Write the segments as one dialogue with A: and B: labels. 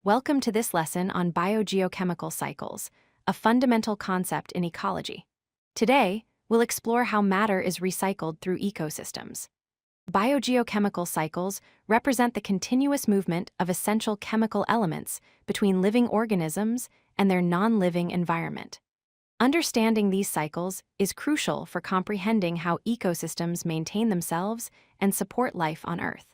A: Welcome to this lesson on biogeochemical cycles, a fundamental concept in ecology. Today, we'll explore how matter is recycled through ecosystems. Biogeochemical cycles represent the continuous movement of essential chemical elements between living organisms and their non-living environment. Understanding these cycles is crucial for comprehending how ecosystems maintain themselves and support life on Earth.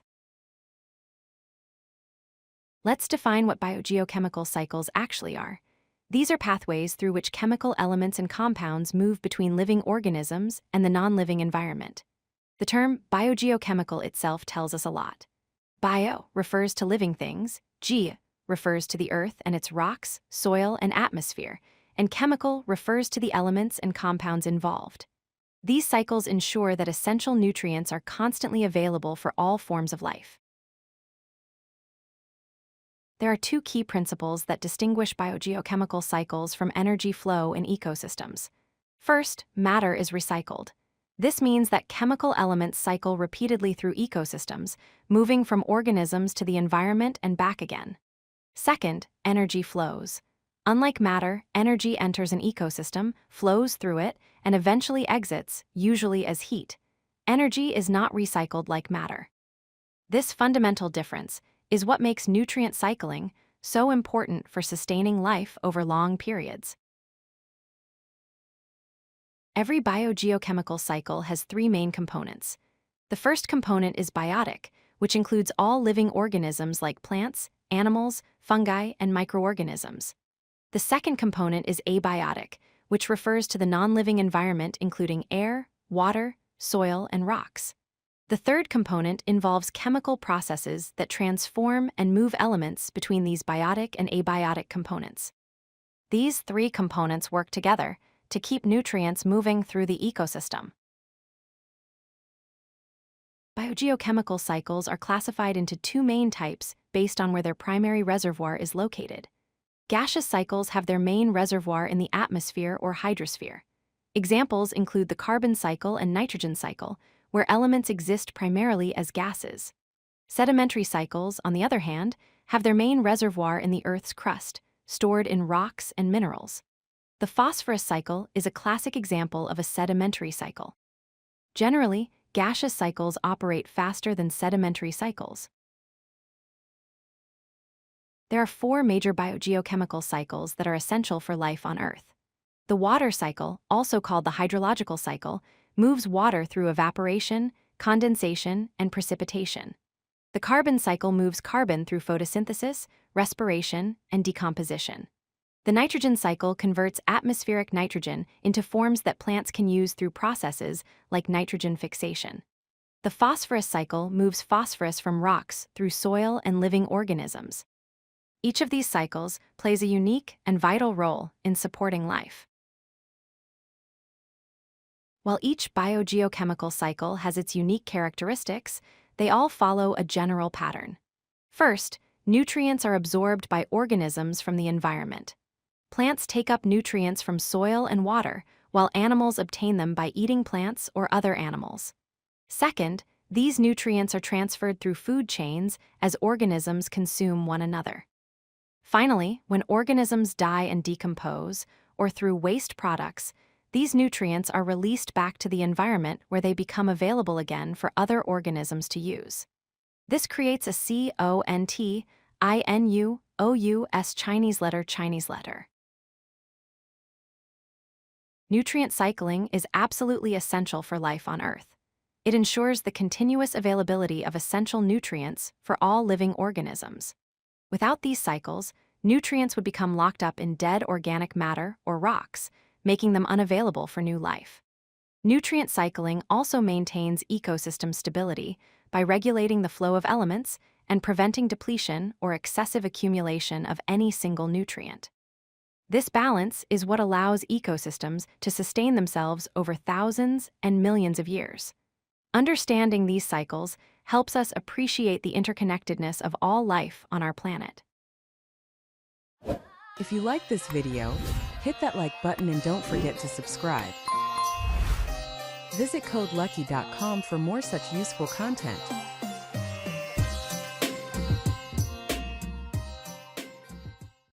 A: Let's define what biogeochemical cycles actually are. These are pathways through which chemical elements and compounds move between living organisms and the non-living environment. The term biogeochemical itself tells us a lot. Bio refers to living things, ge refers to the Earth and its rocks, soil, and atmosphere, and chemical refers to the elements and compounds involved. These cycles ensure that essential nutrients are constantly available for all forms of life. There are two key principles that distinguish biogeochemical cycles from energy flow in ecosystems. First, matter is recycled. This means that chemical elements cycle repeatedly through ecosystems, moving from organisms to the environment and back again. Second, energy flows. Unlike matter, energy enters an ecosystem, flows through it, and eventually exits, usually as heat. Energy is not recycled like matter. This fundamental difference is what makes nutrient cycling so important for sustaining life over long periods. Every biogeochemical cycle has three main components. The first component is biotic, which includes all living organisms like plants, animals, fungi, and microorganisms. The second component is abiotic, which refers to the non-living environment including air, water, soil, and rocks. The third component involves chemical processes that transform and move elements between these biotic and abiotic components. These three components work together to keep nutrients moving through the ecosystem. Biogeochemical cycles are classified into two main types based on where their primary reservoir is located. Gaseous cycles have their main reservoir in the atmosphere or hydrosphere. Examples include the carbon cycle and nitrogen cycle, where elements exist primarily as gases. Sedimentary cycles, on the other hand, have their main reservoir in the Earth's crust, stored in rocks and minerals. The phosphorus cycle is a classic example of a sedimentary cycle. Generally, gaseous cycles operate faster than sedimentary cycles. There are four major biogeochemical cycles that are essential for life on Earth. The water cycle, also called the hydrological cycle, moves water through evaporation, condensation, and precipitation. The carbon cycle moves carbon through photosynthesis, respiration, and decomposition. The nitrogen cycle converts atmospheric nitrogen into forms that plants can use through processes like nitrogen fixation. The phosphorus cycle moves phosphorus from rocks through soil and living organisms. Each of these cycles plays a unique and vital role in supporting life. While each biogeochemical cycle has its unique characteristics, they all follow a general pattern. First, nutrients are absorbed by organisms from the environment. Plants take up nutrients from soil and water, while animals obtain them by eating plants or other animals. Second, these nutrients are transferred through food chains as organisms consume one another. Finally, when organisms die and decompose, or through waste products, these nutrients are released back to the environment where they become available again for other organisms to use. This creates a CONTINUOUS Chinese letter. Nutrient cycling is absolutely essential for life on Earth. It ensures the continuous availability of essential nutrients for all living organisms. Without these cycles, nutrients would become locked up in dead organic matter or rocks, making them unavailable for new life. Nutrient cycling also maintains ecosystem stability by regulating the flow of elements and preventing depletion or excessive accumulation of any single nutrient. This balance is what allows ecosystems to sustain themselves over thousands and millions of years. Understanding these cycles helps us appreciate the interconnectedness of all life on our planet.
B: If you like this video, hit that like button and don't forget to subscribe. Visit codelucky.com for more such useful content.